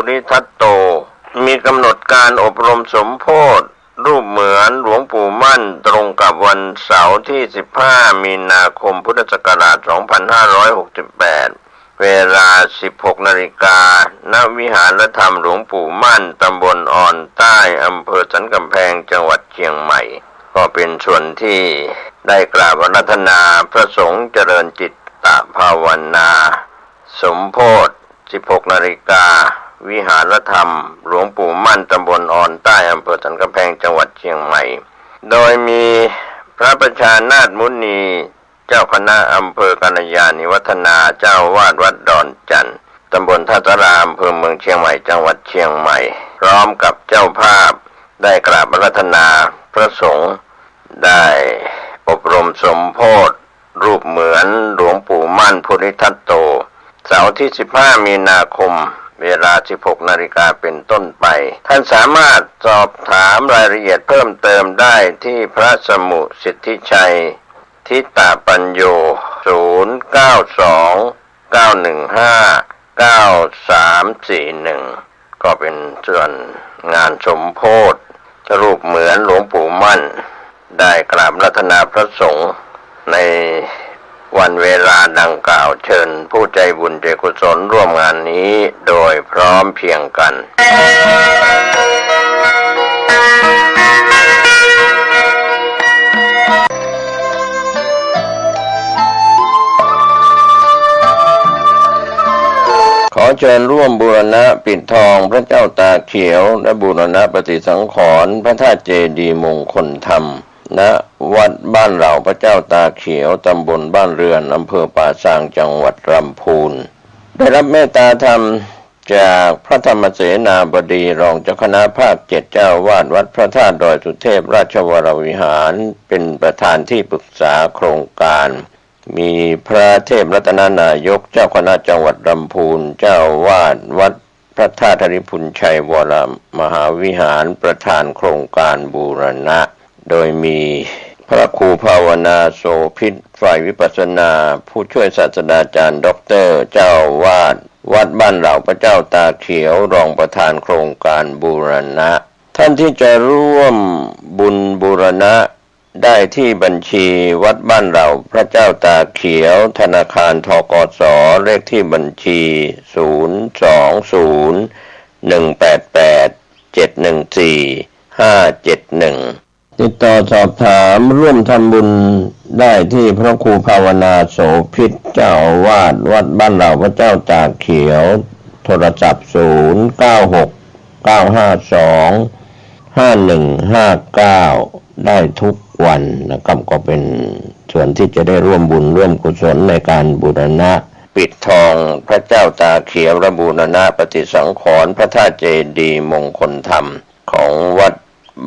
ริทัตโตมีกำหนดการอบรมสมโภชรูปเหมือนหลวงปู่มั่นตรงกับวันเสาร์ที่15มีนาคมพุทธศักราช2568เวลา 16 นาฬิกาณวิหารธรรมหลวงปู่มั่นตำบลอ่อนใต้อำเภอสันกำแพงจังหวัดเชียงใหม่ก็เป็นส่วนที่ได้กราบอาราธนาพระสงฆ์เจริญจิตตภาวนาสมโภช 16 นาฬิกาวิหารธรรมหลวงปู่มั่นตำบลอ่อนใต้อำเภอสันกำแพงจังหวัดเชียงใหม่โดยมีพระประชานาถมุนีเจ้าคณะอำเภอกัลยาณิวัฒนาเจ้าวาดวัดดอนจันทร์ตำบลท่าสาราอำเภอเมืองเชียงใหม่จังหวัดเชียงใหม่พร้อมกับเจ้าภาพได้กราบอาราธนาพระสงฆ์ได้อบรมสมโภชรูปเหมือนหลวงปู่มั่นภูริทัตโตเสาร์ที่15มีนาคมเวลา 16 นาฬิกาเป็นต้นไปท่านสามารถสอบถามรายละเอียดเพิ่มเติมได้ที่พระสมุสิทธิชัยทิตาปัญโย0929159341ก็เป็นส่วนงานสมโภชรูปเหมือนหลวงปู่มั่นได้กราบอาราธนาพระสงฆ์ในวันเวลาดังกล่าวเชิญผู้ใจบุญใจกุศลร่วมงานนี้โดยพร้อมเพรียงกันขอเชิญร่วมบูรณะปิดทองพระเจ้าตาเขียวและบูรณะปฏิสังขรณ์พระธาตุเจดีย์มงคลธรรมณวัดบ้านเหล่าพระเจ้าตาเขียวตำบลบ้านเรือนอำเภอป่าซางจังหวัดลำพูนได้รับเมตตาธรรมจากพระธรรมเสนาบดีรองเจ้าคณะภาค7เจ้าวาดวัดพระธาตุดอยสุเทพราชวรวิหารเป็นประธานที่ปรึกษาโครงการมีพระเทพรัตนนายกเจ้าคณะจังหวัดลำพูนเจ้าวาดวัดพระธาตุธริพุนชัยวรมหาวิหารประธานโครงการบูรณะโดยมีพระครูภาวนาโสภิตฝ่ายวิปัสสนาผู้ช่วยศาสตราจารย์ด็อกเตอร์เจ้าวาดวัดบ้านเหล่าพระเจ้าตาเขียวรองประธานโครงการบูรณะท่านที่จะร่วมบุญบูรณะได้ที่บัญชีวัดบ้านเหล่าพระเจ้าตาเขียวธนาคารธกส.เลขที่บัญชี020188714 ติดต่อสอบถามร่วมทำบุญได้ที่พระครูภาวนาโสภิตเจ้าอาวาสวัดบ้านเหล่าพระเจ้าตากเขียวโทรศัพท์0969525159ได้ทุกวันนะครับก็เป็นส่วนที่จะได้ร่วมบุญร่วมกุศลในการบูรณะปิดทองพระเจ้าตาเขียวและบูรณะปฏิสังขรณ์พระธาตุเจดีย์มงคลธรรมของวัด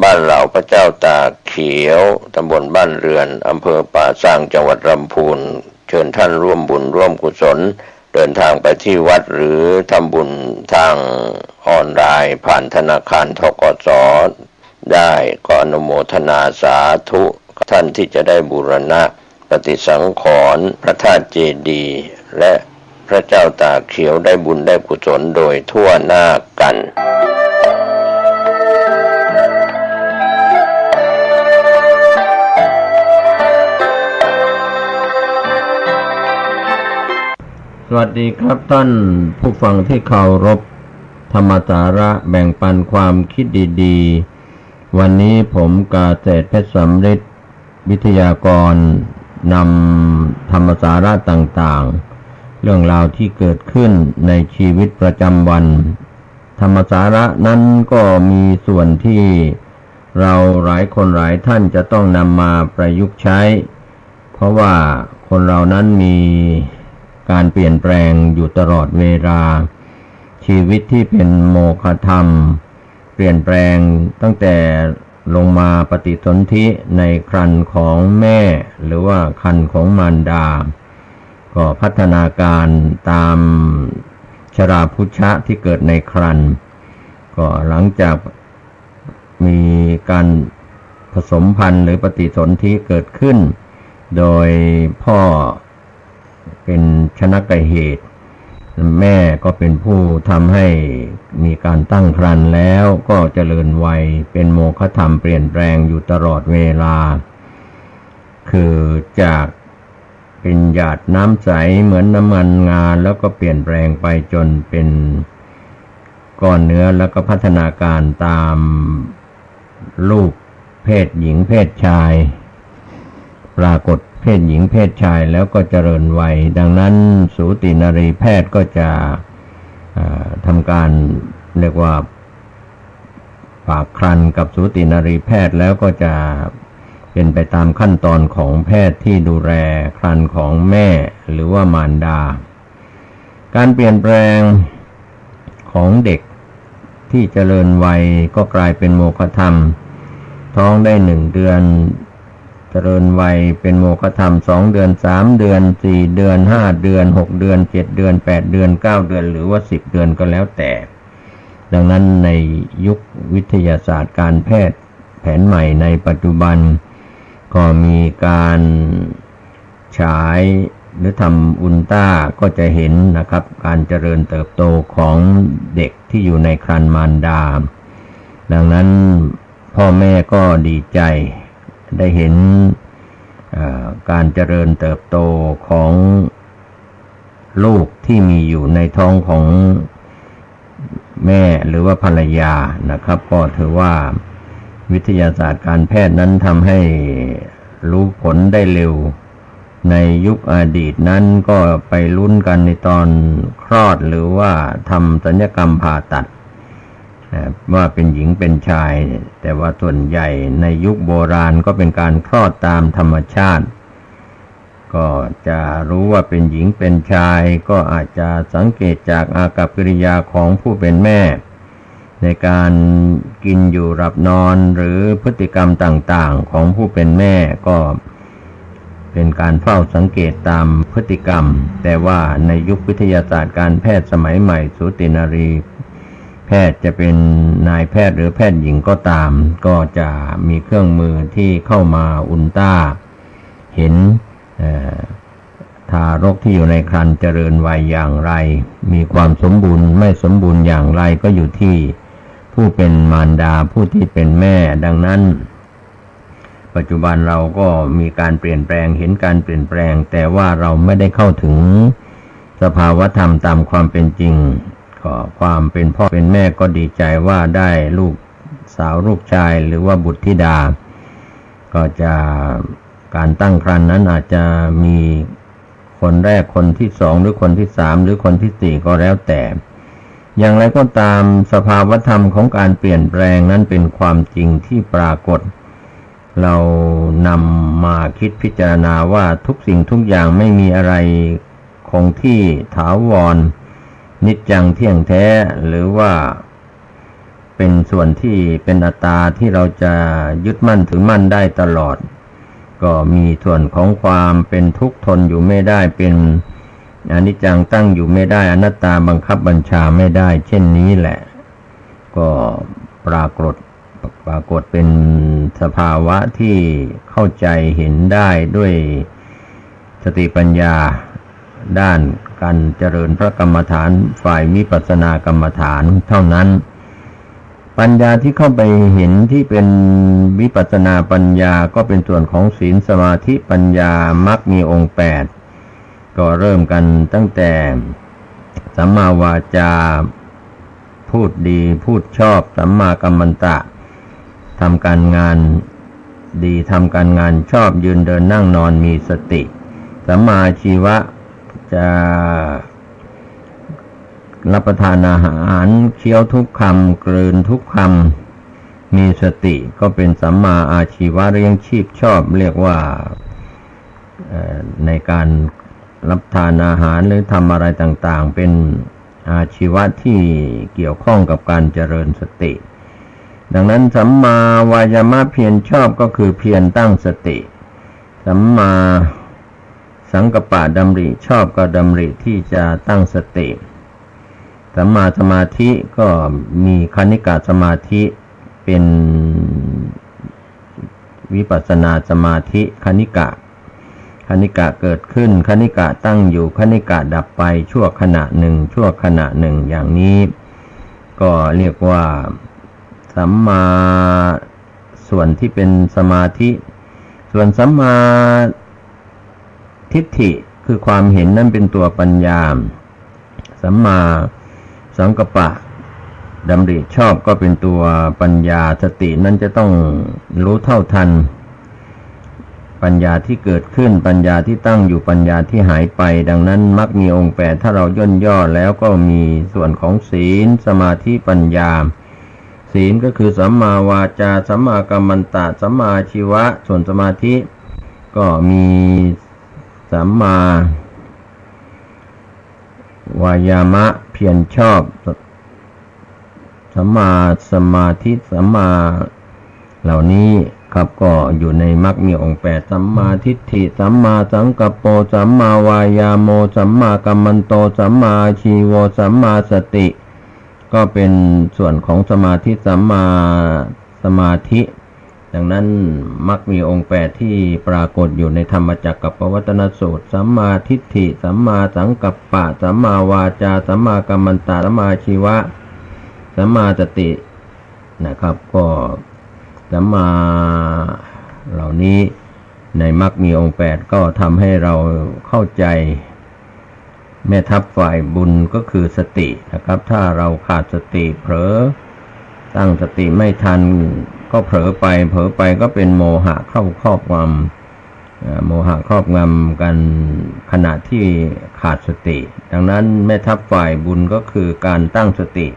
บ้านเหล่าพระเจ้าตาเขียวตำบลบ้านเรือนอำเภอป่าซางจังหวัดลำพูนเชิญท่านร่วมบุญร่วมกุศลเดินทางไปที่วัดหรือทำบุญทางออนไลน์ผ่านธนาคารธกส.ได้ก็อนุโมทนาสาธุท่านที่จะได้บูรณะปฏิสังขรณ์พระธาตุเจดีย์และพระเจ้าตาเขียวได้บุญได้กุศลโดยทั่วหน้ากันสวัสดีครับท่านผู้ฟังที่เคารพธรรมสาระแบ่งปันความคิดดีๆวันนี้ผมกาเศรษฐ์เพชรสำริดวิทยากรนำธรรมสาระต่างๆเรื่องราวที่เกิดขึ้นในชีวิตประจำวันธรรมสาระนั้นก็มีส่วนที่เราหลายคนหลายท่านจะต้องนำมาประยุกต์ใช้เพราะว่าคนเรานั้นมีการเปลี่ยนแปลงอยู่ตลอดเวลาชีวิตที่เป็นโมฆะธรรมเปลี่ยนแปลงตั้งแต่ลงมาปฏิสนธิในครรภ์ของแม่หรือว่าครรภ์ของมารดาก็พัฒนาการตามชราพุชชะที่เกิดในครรภ์ก็หลังจากมีการผสมพันธุ์หรือปฏิสนธิเกิดขึ้นโดยพ่อเป็นชนกเหตุ แม่ก็เป็นผู้ทำให้มีการตั้งครรภ์แล้วก็เจริญวัยเป็นโมฆะธรรมเปลี่ยนแปลงอยู่ตลอดเวลาคือจากเป็นหยาดน้ำใสเหมือนน้ำมันงาแล้วก็เปลี่ยนแปลงไปจนเป็นก้อนเนื้อแล้วก็พัฒนาการตามรูปเพศหญิงเพศชายปรากฏเพศหญิงเพศชายแล้วก็เจริญวัยดังนั้นสูตินรีแพทย์ก็จะทำการเรียกว่าฝากครรภ์กับสูตินรีแพทย์แล้วก็จะเป็นไปตามขั้นตอนของแพทย์ที่ดูแลครรภ์ของแม่หรือว่ามารดาการเปลี่ยนแปลงของเด็กที่เจริญวัยก็กลายเป็นโมฆะธรรมท้องได้1 เดือนเจริญวัยเป็นโมฆะธรรม2 เดือน3 เดือน4 เดือน5 เดือน6 เดือน7 เดือน8 เดือน9 เดือนหรือว่า10 เดือนก็แล้วแต่ดังนั้นในยุควิทยาศาสตร์การแพทย์แผนใหม่ในปัจจุบันก็มีการฉายหรือทำอุลตราก็จะเห็นนะครับการเจริญเติบโตของเด็กที่อยู่ในครรภ์มารดาดังนั้นพ่อแม่ก็ดีใจได้เห็นการเจริญเติบโตของลูกที่มีอยู่ในท้องของแม่หรือว่าภรรยานะครับก็ถือว่าวิทยาศาสตร์การแพทย์นั้นทำให้รู้ผลได้เร็วในยุคอดีตนั้นก็ไปลุ้นกันในตอนคลอดหรือว่าทำศัลยกรรมผ่าตัดว่าเป็นหญิงเป็นชายแต่ว่าส่วนใหญ่ในยุคโบราณก็เป็นการคลอดตามธรรมชาติก็จะรู้ว่าเป็นหญิงเป็นชายก็อาจจะสังเกตจากอากัปกิริยาของผู้เป็นแม่ในการกินอยู่หลับนอนหรือพฤติกรรมต่างๆของผู้เป็นแม่ก็เป็นการเฝ้าสังเกตตามพฤติกรรมแต่ว่าในยุควิทยาศาสตร์การแพทย์สมัยใหม่สูตินรีแพทย์จะเป็นนายแพทย์หรือแพทย์หญิงก็ตามก็จะมีเครื่องมือที่เข้ามาอุลตราเห็นทารกที่อยู่ในครรภ์เจริญวัยอย่างไรมีความสมบูรณ์ไม่สมบูรณ์อย่างไรก็อยู่ที่ผู้เป็นมารดาผู้ที่เป็นแม่ดังนั้นปัจจุบันเราก็มีการเปลี่ยนแปลงเห็นการเปลี่ยนแปลงแต่ว่าเราไม่ได้เข้าถึงสภาวธรรมตามความเป็นจริงก็ความเป็นพ่อเป็นแม่ก็ดีใจว่าได้ลูกสาวลูกชายหรือว่าบุตรธิดาก็จะการตั้งครรภ์นั้นอาจจะมีคนแรกคนที่2หรือคนที่3หรือคนที่4ก็แล้วแต่อย่างไรก็ตามสภาวธรรมของการเปลี่ยนแปลงนั้นเป็นความจริงที่ปรากฏเรานำมาคิดพิจารณาว่าทุกสิ่งทุกอย่างไม่มีอะไรคงที่ถาวรนิจจังเที่ยงแท้หรือว่าเป็นส่วนที่เป็นอัตตาที่เราจะยึดมั่นถือมั่นได้ตลอดก็มีส่วนของความเป็นทุกข์ทนอยู่ไม่ได้เป็นอนิจจังตั้งอยู่ไม่ได้อนัตตาบังคับบัญชาไม่ได้เช่นนี้แหละก็ปรากฏเป็นสภาวะที่เข้าใจเห็นได้ด้วยสติปัญญาด้านการเจริญพระกรรมฐานฝ่ายวิปัสสนากรรมฐานเท่านั้นปัญญาที่เข้าไปเห็นที่เป็นวิปัสสนาปัญญาก็เป็นส่วนของศีลสมาธิปัญญามรรคมีองค์8ก็เริ่มกันตั้งแต่สัมมาวาจาพูดดีพูดชอบสัมมากัมมันตะทำการงานดีทำการงานชอบยืนเดินนั่งนอนมีสติสัมมาชีวะจะรับประทานอาหารเคี้ยวทุกคำกลืนทุกคำมีสติก็เป็นสัมมาอาชีวะเลี้ยงชีพชอบเรียกว่าในการรับทานอาหารหรือทำอะไรต่างๆเป็นอาชีวะที่เกี่ยวข้องกับการเจริญสติดังนั้นสัมมาวายามะเพียรชอบก็คือเพียรตั้งสติสัมมาสังกัปปะดำริชอบก็ดำริที่จะตั้งสติสัมมาสมาธิก็มีคณิกะสมาธิเป็นวิปัสสนาสมาธิคณิกะ คณิกะเกิดขึ้นคณิกะตั้งอยู่คณิกะดับไปชั่วขณะหนึ่งอย่างนี้ก็เรียกว่าสัมมาส่วนที่เป็นสมาธิส่วนสัมมาทิฏฐิคือความเห็นนั้นเป็นตัวปัญญาสัมมาสังกัปปะดำริชอบก็เป็นตัวปัญญาสตินั้นจะต้องรู้เท่าทันปัญญาที่เกิดขึ้นปัญญาที่ตั้งอยู่ปัญญาที่หายไปดังนั้นมรรคมีองค์8ถ้าเราย่นย่อแล้วก็มีส่วนของศีลสมาธิปัญญาศีลก็คือสัมมาวาจาสัมมากัมมันตะสัมมาอาชีวะส่วนสมาธิก็มีสัมมาวายามะเพียรชอบสัมมาสมาธิสัมมาเหล่านี้ครับก็อยู่ในมรรคมีองค์8สัมมาทิฏฐิสัมมาสังกัปโปสัมมาวายาโมสัมมากัมมันโตสัมมาอาชีโวสัมมาสติก็เป็นส่วนของสมาธิสัมมาสมาธิดังนั้นมรรคมีองค์8ที่ปรากฏอยู่ในธรรมจักรกับปวัตตนสูตรสัมมาทิฏฐิสัมมาสังกัปปะสัมมาวาจาสัมมากัมมันตะสัมมาอาชีวะสัมมาสตินะครับก็สัมมาเหล่านี้ในมรรคมีองค์8ก็ทำให้เราเข้าใจแม่ทัพฝ่ายบุญก็คือสตินะครับถ้าเราขาดสติเผลอตั้งสติไม่ทันก็เผลอไปก็เป็นโมหะเข้าครอบงำโมหะครอบงำกันขณะที่ขาดสติดังนั้นแม่ทัพฝ่ายบุญก็คือการตั้งสติ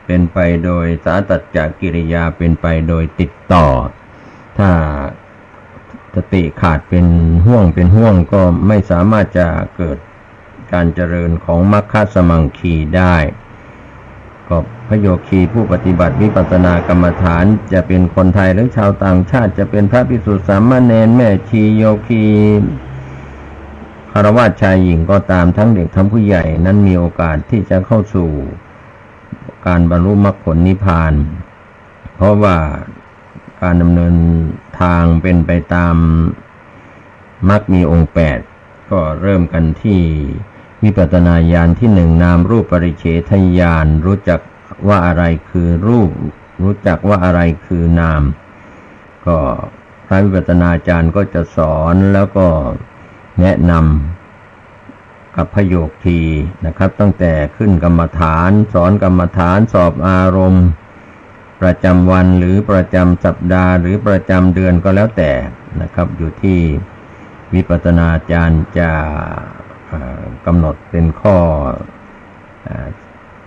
เป็นไปโดยสาตัจจกิริยาเป็นไปโดยติดต่อถ้าสติขาดเป็นห่วงก็ไม่สามารถจะเกิดการเจริญของมรรคสมังคีได้ก็พระโยคีผู้ปฏิบัติวิปัสสนากรรมฐานจะเป็นคนไทยหรือชาวต่างชาติจะเป็นพระภิกษุสามเณรแม่ชีโยคีฆราวาสชายหญิงก็ตามทั้งเด็กทั้งผู้ใหญ่นั้นมีโอกาสที่จะเข้าสู่การบรรลุมรรคผลนิพพานเพราะว่าการดำเนินทางเป็นไปตามมรรคมีองค์8ก็เริ่มกันที่วิปัสสนาญาณที่1นามรูปปริเฉทญาณรู้จักว่าอะไรคือรูปรู้จักว่าอะไรคือนามก็พระวิปัสสนาจารย์ก็จะสอนแล้วก็แนะนำกับพระโยคีนะครับตั้งแต่ขึ้นกรรมฐานสอนกรรมฐานสอบอารมณ์ประจำวันหรือประจำสัปดาห์หรือประจำเดือนก็แล้วแต่นะครับอยู่ที่วิปัสสนาจารย์จะกำหนดเป็นข้อ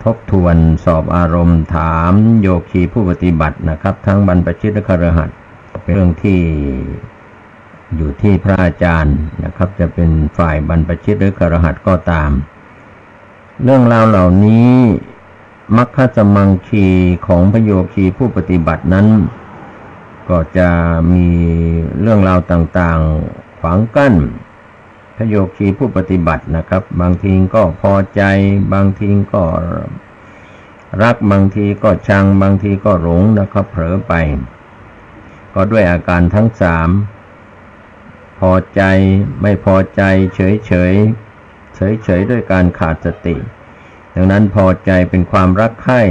ทบทวนสอบอารมณ์ถามโยคีผู้ปฏิบัตินะครับทั้งบรรพชิตและคฤหัสถ์เป็นเรื่องที่อยู่ที่พระอาจารย์นะครับจะเป็นฝ่ายบรรพชิตหรือคฤหัสถ์ก็ตามเรื่องราวเหล่านี้มรรคสมังคีของพระโยคีผู้ปฏิบัตินั้นก็จะมีเรื่องราวต่างๆขวางกั้นพระโยคีผู้ปฏิบัตินะครับบางทีก็พอใจบางทีก็รักบางทีก็ชังบางทีก็หลงนะครับเผลอไปก็ด้วยอาการทั้ง3พอใจไม่พอใจเฉยด้วยการขาดสติดังนั้นพอใจเป็นความรักใคร่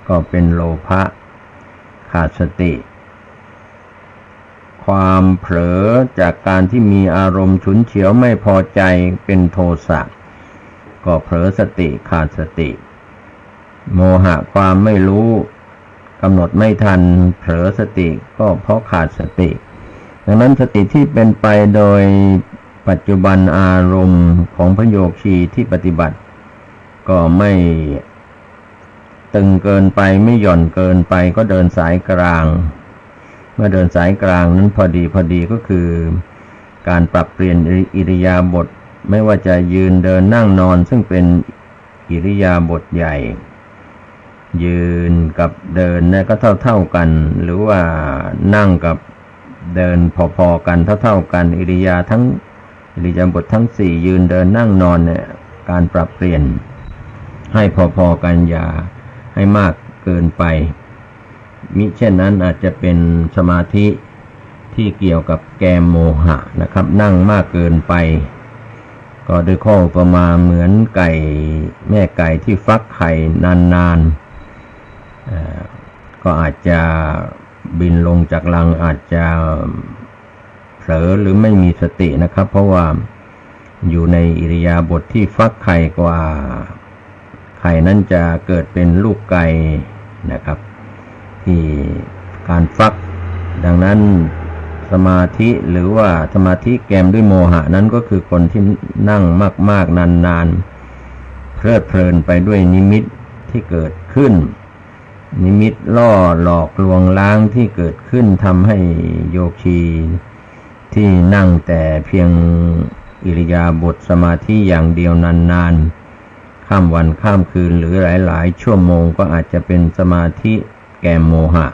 ก็เป็นโลภะขาดสติความเผลอจากการที่มีอารมณ์ฉุนเฉียวไม่พอใจเป็นโทสะก็เผลอสติขาดสติโมหะความไม่รู้กำหนดไม่ทันเผลอสติก็เพราะขาดสติดังนั้นสติที่เป็นไปโดยปัจจุบันอารมณ์ของพระโยคีที่ปฏิบัติก็ไม่ตึงเกินไปไม่หย่อนเกินไปก็เดินสายกลางเมื่อเดินสายกลางนั้นพอดีก็คือการปรับเปลี่ยนอิริยาบถไม่ว่าจะยืนเดินนั่งนอนซึ่งเป็นอิริยาบถใหญ่ยืนกับเดินเนี่ยก็เท่ากันหรือว่านั่งกับเดินพอๆกันเท่ากันอิริยาบถทั้ง4ยืนเดินนั่งนอนเนี่ยการปรับเปลี่ยนให้พอๆกันอย่าให้มากเกินไปมิเช่นนั้นอาจจะเป็นสมาธิ ที่เกี่ยวกับแกมโมหะนะครับนั่งมากเกินไปก็โดยข้ออุปมาเหมือนไก่แม่ไก่ที่ฟักไข่นานๆก็อาจจะบินลงจากรังอาจจะเผลอหรือไม่มีสตินะครับเพราะว่าอยู่ในอิริยาบถที่ฟักไข่กว่าไข่นั้นจะเกิดเป็นลูกไก่นะครับที่การฟักดังนั้นสมาธิหรือว่าสมาธิแกมด้วยโมหะนั้นก็คือคนที่นั่งมากๆนานๆเพลิดเพลินไปด้วยนิมิตที่เกิดขึ้นนิมิตล่อหลอกลวงล้างที่เกิดขึ้นทำให้โยคีที่นั่งแต่เพียงอิริยาบถสมาธิอย่างเดียวนานๆข้ามวันข้ามคืนหรือหลายๆชั่วโมงก็อาจจะเป็นสมาธิแกมโมหะ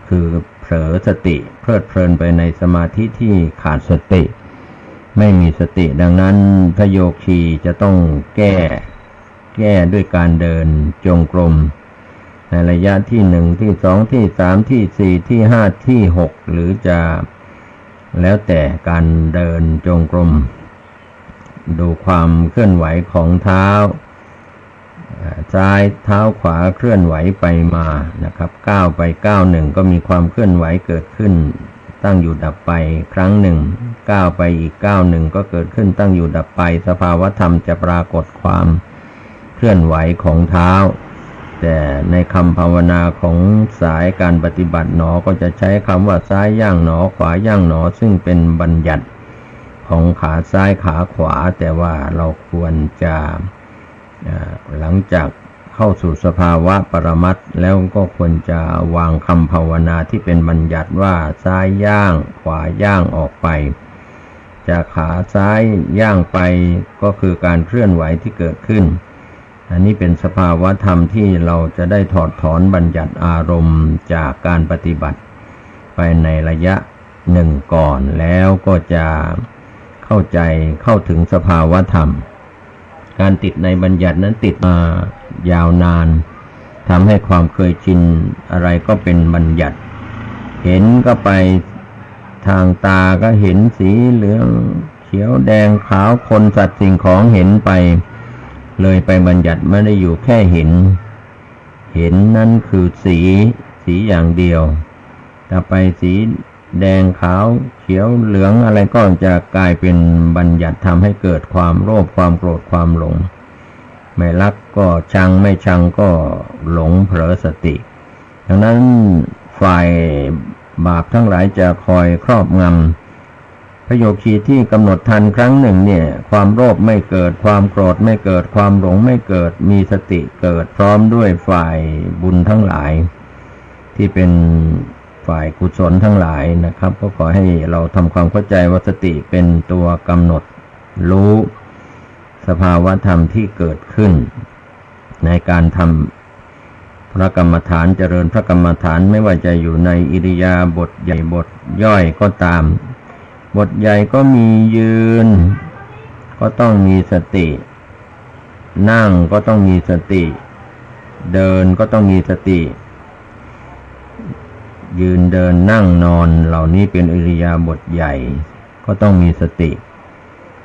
คือเผลอสติเพลิดเพลินไปในสมาธิที่ขาดสติไม่มีสติดังนั้นพระโยคีจะต้องแก้ด้วยการเดินจงกรมในระยะที่หนึ่งที่สองที่สามที่สี่ที่ห้าที่หกหรือจะแล้วแต่การเดินจงกรมดูความเคลื่อนไหวของเท้าซ้ายเท้าขวาเคลื่อนไหวไปมานะครับก้าวไปก้าวหนึ่งก็มีความเคลื่อนไหวเกิดขึ้นตั้งอยู่ดับไปครั้งหนึ่งก้าวไปอีกก้าวหนึ่งก็เกิดขึ้นตั้งอยู่ดับไปสภาวธรรมจะปรากฏความเคลื่อนไหวของเท้าแต่ในคำภาวนาของสายการปฏิบัติหนอก็จะใช้คำว่าซ้ายย่างหนอขวาย่างหนอซึ่งเป็นบัญญัติของขาซ้ายขาขวาแต่ว่าเราควรจะหลังจากเข้าสู่สภาวะปรมัตถ์แล้วก็ควรจะวางคำภาวนาที่เป็นบัญญัติว่าซ้ายย่างขวาย่างออกไปจากขาซ้ายย่างไปก็คือการเคลื่อนไหวที่เกิดขึ้นอันนี้เป็นสภาวะธรรมที่เราจะได้ถอดถอนบัญญัติอารมณ์จากการปฏิบัติไปในระยะหนึ่งก่อนแล้วก็จะเข้าใจเข้าถึงสภาวะธรรมการติดในบัญญัตินั้นติดมายาวนานทำให้ความเคยชินอะไรก็เป็นบัญญัติเห็นก็ไปทางตาก็เห็นสีเหลืองเขียวแดงขาวคนสัตว์สิ่งของเห็นไปเลยไปบัญญัติไม่ได้อยู่แค่เห็นนั้นคือสีอย่างเดียวแต่ไปสีแดงขาวเขียวเหลืองอะไรก็จะกลายเป็นบัญญัติทำให้เกิดความโลภความโกรธความหลงไม่รักก็ชังไม่ชังก็หลงเผลอสติดังนั้นฝ่ายบาปทั้งหลายจะคอยครอบงำพระโยคีที่กำหนดทันครั้งหนึ่งเนี่ยความโลภไม่เกิดความโกรธไม่เกิดความหลงไม่เกิดมีสติเกิดพร้อมด้วยฝ่ายบุญทั้งหลายที่เป็นฝ่ายกุศลทั้งหลายนะครับก็ขอให้เราทำความเข้าใจว่าสติเป็นตัวกำหนดรู้สภาวะธรรมที่เกิดขึ้นในการทำพระกรรมฐานเจริญพระกรรมฐานไม่ว่าจะอยู่ในอิริยาบถใหญ่บทย่อยก็ตามบทใหญ่ก็มียืนก็ต้องมีสตินั่งก็ต้องมีสติเดินก็ต้องมีสติยืนเดินนั่งนอนเหล่านี้เป็นอิริยาบถใหญ่ก็ต้องมีสติ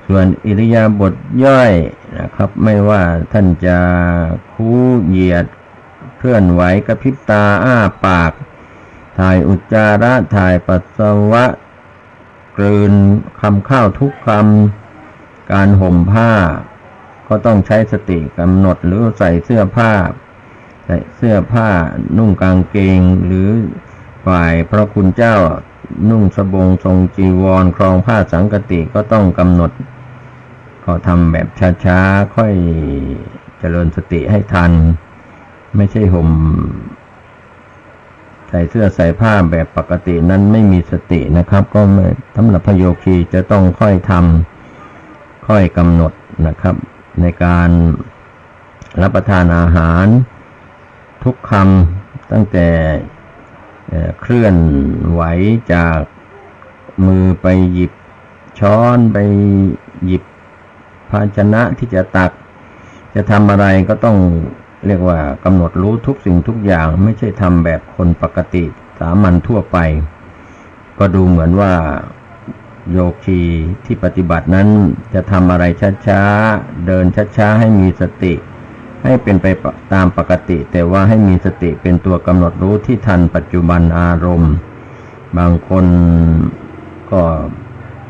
ส่วนอิริยาบถย่อยนะครับไม่ว่าท่านจะคู้เหยียดเคลื่อนไหวกระพริบตาอ้าปากถ่ายอุจจาระถ่ายปัสสาวะกลืนคำข้าวทุกคำการห่มผ้าก็ต้องใช้สติกำหนดหรือใส่เสื้อผ้านุ่งกางเกงหรือฝ่ายพระคุณเจ้านุ่งสบงทรงจีวรครองผ้าสังฆติก็ต้องกำหนดก็ทำแบบช้าๆค่อยเจริญสติให้ทันไม่ใช่ห่มใส่เสื้อใส่ผ้าแบบปกตินั้นไม่มีสตินะครับก็สำหรับพระโยคีจะต้องค่อยทำค่อยกำหนดนะครับในการรับประทานอาหารทุกคำตั้งแต่เคลื่อนไหวจากมือไปหยิบช้อนไปหยิบภาชนะที่จะตักจะทำอะไรก็ต้องเรียกว่ากำหนดรู้ทุกสิ่งทุกอย่างไม่ใช่ทำแบบคนปกติสามัญทั่วไป ก็ดูเหมือนว่าโยคีที่ปฏิบัตินั้นจะทำอะไรช้าๆเดินช้าๆให้มีสติให้เป็นไปตามปกติแต่ว่าให้มีสติเป็นตัวกำหนดรู้ที่ทันปัจจุบันอารมณ์บางคนก็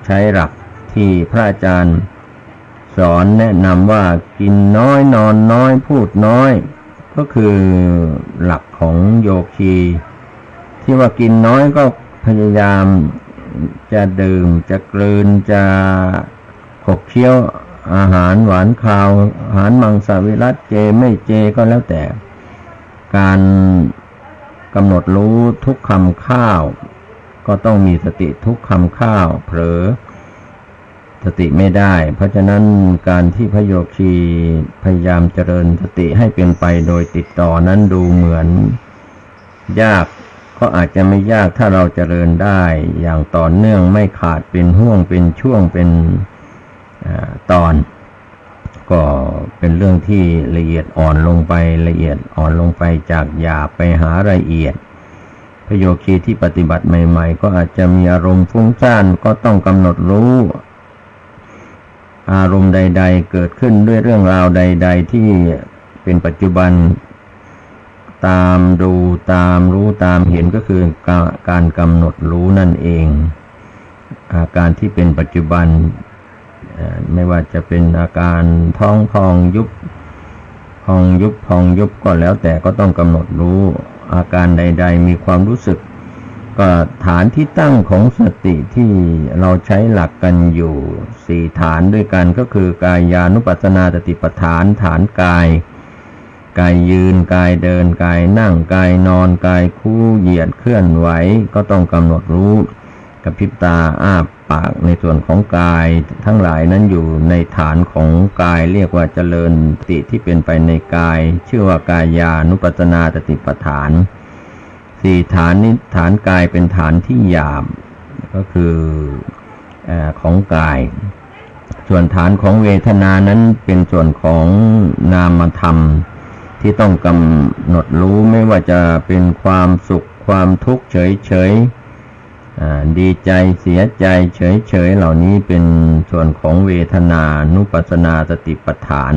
ใช้หลักที่พระอาจารย์สอนแนะนำว่ากินน้อยนอนน้อยพูดน้อยก็คือหลักของโยคีที่ว่ากินน้อยก็พยายามจะดื่มจะกลืนจะขบเคี้ยวอาหารหวานคาวอาหารมังสวิรัติเจไม่เจก็แล้วแต่การกำหนดรู้ทุกคำข้าวก็ต้องมีสติทุกคำข้าวเผลอสติไม่ได้เพราะฉะนั้นการที่พระโยคีพยายามเจริญสติให้เป็นไปโดยติดต่อนั้นดูเหมือนยากก็อาจจะไม่ยากถ้าเราเจริญได้อย่างต่อเนื่องไม่ขาดเป็นห่วงเป็นช่วงเป็นตอนก็เป็นเรื่องที่ละเอียดอ่อนลงไปละเอียดอ่อนลงไปจากหยาบไปหาละเอียดพระโยคีที่ปฏิบัติใหม่ๆก็อาจจะมีอารมณ์ฟุ้งซ่านก็ต้องกำหนดรู้อารมณ์ใดๆเกิดขึ้นด้วยเรื่องราวใดๆที่เป็นปัจจุบันตามดูตามรู้ตามเห็นก็คือการกำหนดรู้นั่นเองอาการที่เป็นปัจจุบันไม่ว่าจะเป็นอาการท้องพองยุบพองยุบพองยุบก็แล้วแต่ก็ต้องกำหนดรู้อาการใดๆมีความรู้สึกก็ฐานที่ตั้งของสติที่เราใช้หลักกันอยู่4ฐานด้วยกันก็คือกายานุปัสสนาสติปัฏฐานฐานกายกายยืนกายเดินกายนั่งกายนอนกายคู่เหยียดเคลื่อนไหวก็ต้องกำหนดรู้กระพริบตาอ้าปากในส่วนของกายทั้งหลายนั้นอยู่ในฐานของกายเรียกว่าเจริญสติที่เป็นไปในกายชื่อว่ากายานุปัสสนาสติปัฏฐาน4ฐานนี้ฐานกายเป็นฐานที่หยาบก็คือของกายส่วนฐานของเวทนานั้นเป็นส่วนของนามธรรมที่ต้องกำหนดรู้ไม่ว่าจะเป็นความสุขความทุกข์เฉยๆดีใจเสียใจเฉยๆเหล่านี้เป็นส่วนของเวทนานุปัสสนาสติปัฏฐาน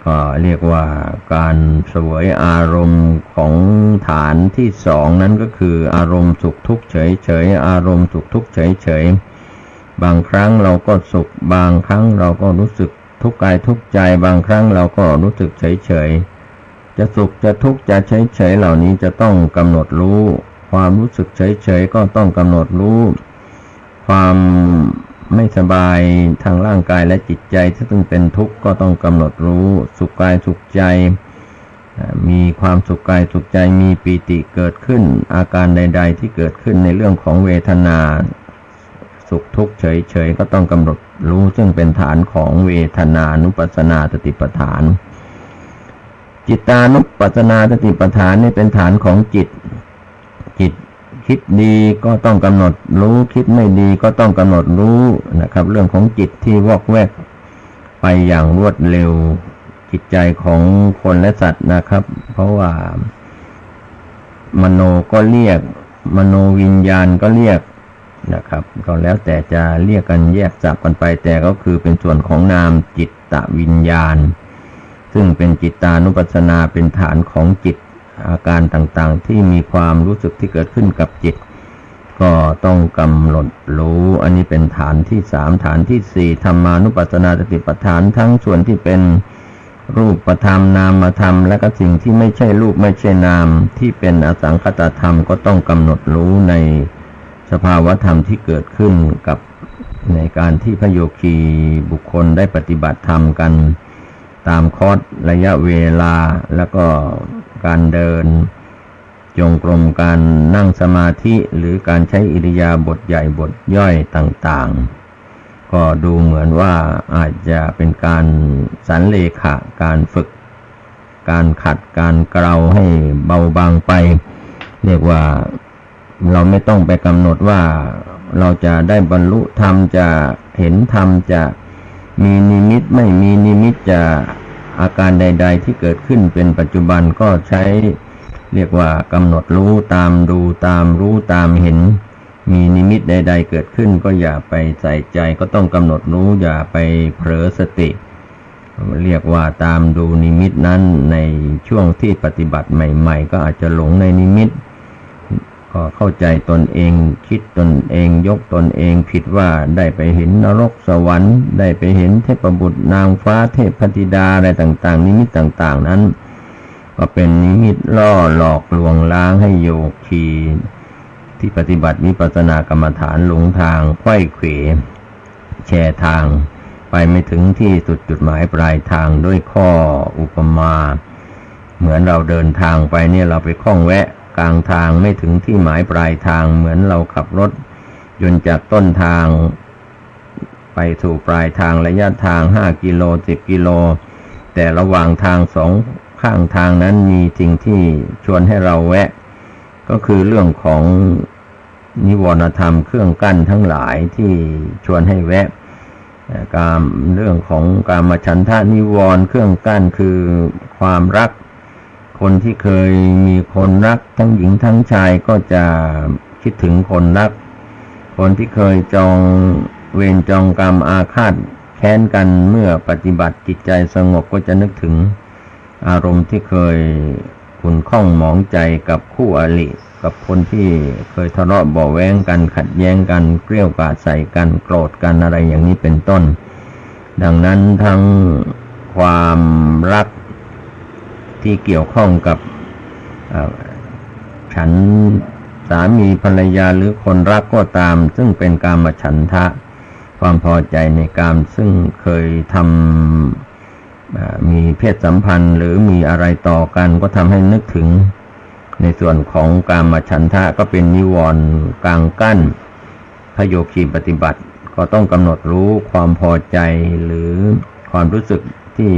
ก็เรียกว่าการเสวยอารมณ์ของฐานที่2นั้นก็คืออารมณ์สุขทุกข์เฉยๆอารมณ์สุขทุกข์เฉยๆบางครั้งเราก็สุขบางครั้งเราก็รู้สึกทุกข์กายทุกข์ใจบางครั้งเราก็รู้สึกเฉยๆจะสุขจะทุกข์จะเฉยๆเหล่านี้จะต้องกำหนดรู้ความรู้สึกเฉยๆก็ต้องกำหนดรู้ความไม่สบายทางร่างกายและจิตใจซึ่งเป็นทุกข์ก็ต้องกำหนดรู้สุขกายสุขใจมีความสุขกายสุขใจมีปีติเกิดขึ้นอาการใดๆที่เกิดขึ้นในเรื่องของเวทนาสุขทุกข์เฉยๆก็ต้องกำหนดรู้ซึ่งเป็นฐานของเวทนานุปัสสนาสติปัฏฐานจิตานุปัสสนาสติปัฏฐานนี่เป็นฐานของจิตคิดดีก็ต้องกำหนดรู้คิดไม่ดีก็ต้องกำหนดรู้นะครับเรื่องของจิตที่วอกแวกไปอย่างรวดเร็วจิตใจของคนและสัตว์นะครับเพราะว่ามโนก็เรียกมโนวิญญาณก็เรียกนะครับก็แล้วแต่จะเรียกกันแยกจากกันไปแต่ก็คือเป็นส่วนของนามจิตตวิญญาณซึ่งเป็นจิตตานุปัสสนาเป็นฐานของจิตอาการต่างๆที่มีความรู้สึกที่เกิดขึ้นกับจิตก็ต้องกำหนดรู้อันนี้เป็นฐานที่3ฐานที่4ธรรมานุปัสสนาสติปัฏฐานทั้งส่วนที่เป็นรูปธรรมนามธรรมและก็สิ่งที่ไม่ใช่รูปไม่ใช่นามที่เป็นอสังคตธรรมก็ต้องกำหนดรู้ในสภาวธรรมที่เกิดขึ้นกับในการที่พระโยคีบุคคลได้ปฏิบัติธรรมกันตามคอร์สระยะเวลาแล้วก็การเดินจงกรมการนั่งสมาธิหรือการใช้อิริยาบถใหญ่บทย่อยต่างๆก็ดูเหมือนว่าอาจจะเป็นการสันเลขะการฝึกการขัดการเกลาให้เบาบางไปเรียกว่าเราไม่ต้องไปกำหนดว่าเราจะได้บรรลุธรรมจะเห็นธรรมจะมีนิมิตไม่มีนิมิตจะอาการใดๆที่เกิดขึ้นเป็นปัจจุบันก็ใช้เรียกว่ากำหนดรู้ตามดูตามรู้ตามเห็น มีนิมิตใดๆเกิดขึ้นก็อย่าไปใส่ใจก็ต้องกำหนดรู้อย่าไปเผลอสติเรียกว่าตามดูนิมิตนั้นในช่วงที่ปฏิบัติใหม่ๆก็อาจจะหลงในนิมิตก็เข้าใจตนเองคิดตนเองยกตนเองผิดว่าได้ไปเห็นนรกสวรรค์ได้ไปเห็นเทพบุตรนางฟ้าเทพธิดาอะไรต่างๆนิมิตต่างๆนั้นก็เป็นนิมิตล่อหลอกลวงล้างให้โยคีที่ปฏิบัติวิปัสสนากรรมฐานหลงทางไขว้เขวแชร์ทางไปไม่ถึงที่สุดจุดหมายปลายทางด้วยข้ออุปมาเหมือนเราเดินทางไปเนี่ยเราไปข้องแวะกลางทางไม่ถึงที่หมายปลายทางเหมือนเราขับรถยนต์จากต้นทางไปสู่ปลายทางระยะทาง5 กิโล 10 กิโลแต่ระหว่างทางสองข้างทางนั้นมีสิ่งที่ชวนให้เราแวะก็คือเรื่องของนิวรณธรรมเครื่องกั้นทั้งหลายที่ชวนให้แวะเรื่องของกามฉันทะนิวรณ์เครื่องกั้นคือความรักคนที่เคยมีคนรักทั้งหญิงทั้งชายก็จะคิดถึงคนรักคนที่เคยจองเวรจองกรรมอาฆาตแค้นกันเมื่อปฏิบัติจิตใจสงบก็จะนึกถึงอารมณ์ที่เคยขุ่นข้องหมองใจกับคู่อริกับคนที่เคยทะเลาะเบาะแว้งกันขัดแย้งกันเกลี้ยวกล่อมใส่กันโกรธกันอะไรอย่างนี้เป็นต้นดังนั้นทั้งความรักที่เกี่ยวข้องกับฉันสามีภรรยาหรือคนรักก็ตามซึ่งเป็นกามฉันทะความพอใจในกามซึ่งเคยทำมีเพศสัมพันธ์หรือมีอะไรต่อกันก็ทำให้นึกถึงในส่วนของกามฉันทะก็เป็นนิวรณ์กลางกั้นพระโยคีปฏิบัติก็ต้องกำหนดรู้ความพอใจหรือความรู้สึกที่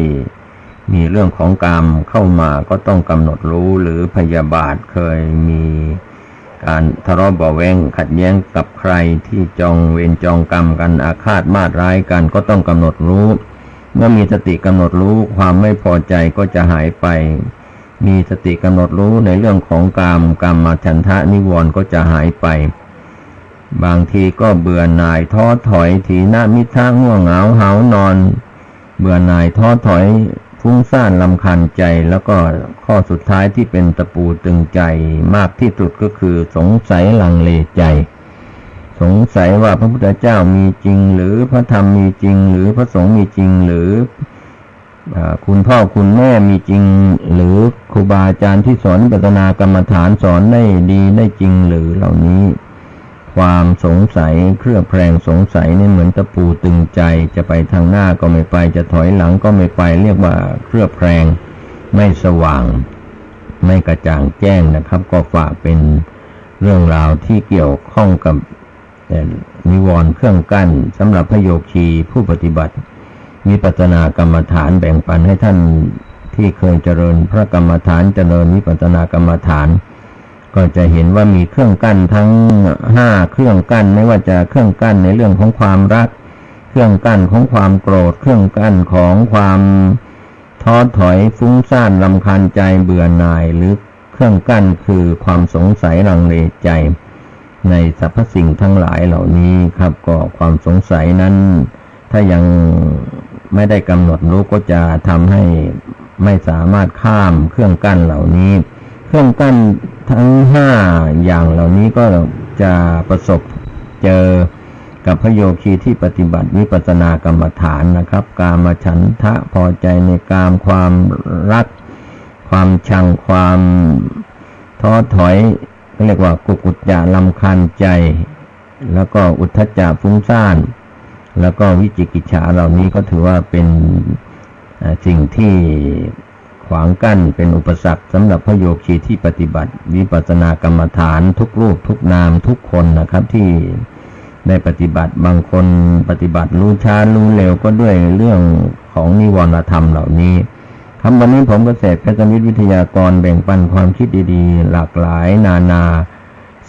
มีเรื่องของกามเข้ามาก็ต้องกำหนดรู้หรือพยาบาทเคยมีการทะเลาะเบาะแว้งขัดแย้งกับใครที่จองเวรจองกรรมกันอาฆาตมาตร้ายกันก็ต้องกำหนดรู้เมื่อมีสติกำหนดรู้ความไม่พอใจก็จะหายไปมีสติกำหนดรู้ในเรื่องของกามฉันทะนิวรณ์ก็จะหายไปบางทีก็เบื่อหน่ายท้อถอยถีนมิทะง่วงเหงาหาวนอนเบื่อหน่ายท้อถอยฟุ้งซ่านรำคาญใจแล้วก็ข้อสุดท้ายที่เป็นตะปูตึงใจมากที่สุดก็คือสงสัยลังเลใจสงสัยว่าพระพุทธเจ้ามีจริงหรือพระธรรมมีจริงหรือพระสงฆ์มีจริงหรือคุณพ่อคุณแม่มีจริงหรือครูบาอาจารย์ที่สอนวิปัสสนากรรมฐานสอนได้ดีได้จริงหรือเหล่านี้ความสงสัยเครือบแคลงสงสัยนี่เหมือนตะปูตึงใจจะไปทางหน้าก็ไม่ไปจะถอยหลังก็ไม่ไปเรียกว่าเครือบแคลงไม่สว่างไม่กระจ่างแจ้งนะครับก็ฝากเป็นเรื่องราวที่เกี่ยวข้องกับนิวรณ์เครื่องกั้นสำหรับพระโยคีผู้ปฏิบัติวิปัสสนากรรมฐานแบ่งปันให้ท่านที่เคยเจริญพระกรรมฐานเจริญวิปัสสนากรรมฐานก็จะเห็นว่ามีเครื่องกั้นทั้ง5เครื่องกั้นไม่ว่าจะเครื่องกั้นในเรื่องของความรักเครื่องกั้นของความโกรธเครื่องกั้นของความท้อถอยฟุ้งซ่านรำคาญใจเบื่อหน่ายหรือเครื่องกั้นคือความสงสัยลังเลใจในสรรพสิ่งทั้งหลายเหล่านี้ครับก็ความสงสัยนั้นถ้ายังไม่ได้กำหนดรู้ก็จะทำให้ไม่สามารถข้ามเครื่องกั้นเหล่านี้เครื่องกั้นทั้ง5อย่างเหล่านี้ก็จะประสบเจอกับพระโยคีที่ปฏิบัติวิปัสสนากรรมฐานนะครับกามฉันทะพอใจในกามความรักความชังความท้อถอยเรียกว่ากุกุจจะรำคาญใจแล้วก็อุทธัจจะฟุ้งซ่านแล้วก็วิจิกิจฉาเหล่านี้ก็ถือว่าเป็นสิ่งที่ขวางกั้นเป็นอุปสรรคสำหรับพระโยคีที่ปฏิบัติวิปัสสนากรรมฐานทุกรูปทุกนามทุกคนนะครับที่ได้ปฏิบัติบางคนปฏิบัติรู้ช้ารู้เร็วก็ด้วยเรื่องของนิวรณธรรมเหล่านี้ครับวันนี้ผมเกษตรเพชรวิทยากรแบ่งปันความคิดดีๆหลากหลายนานา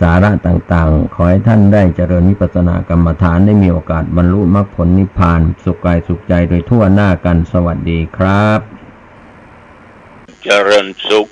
สาระต่างๆขอให้ท่านได้เจริญวิปัสสนากรรมฐานได้มีโอกาสบรรลุมรรคผลนิพพานสุขกายสุขใจโดยทั่วหน้ากันสวัสดีครับเจริญสุข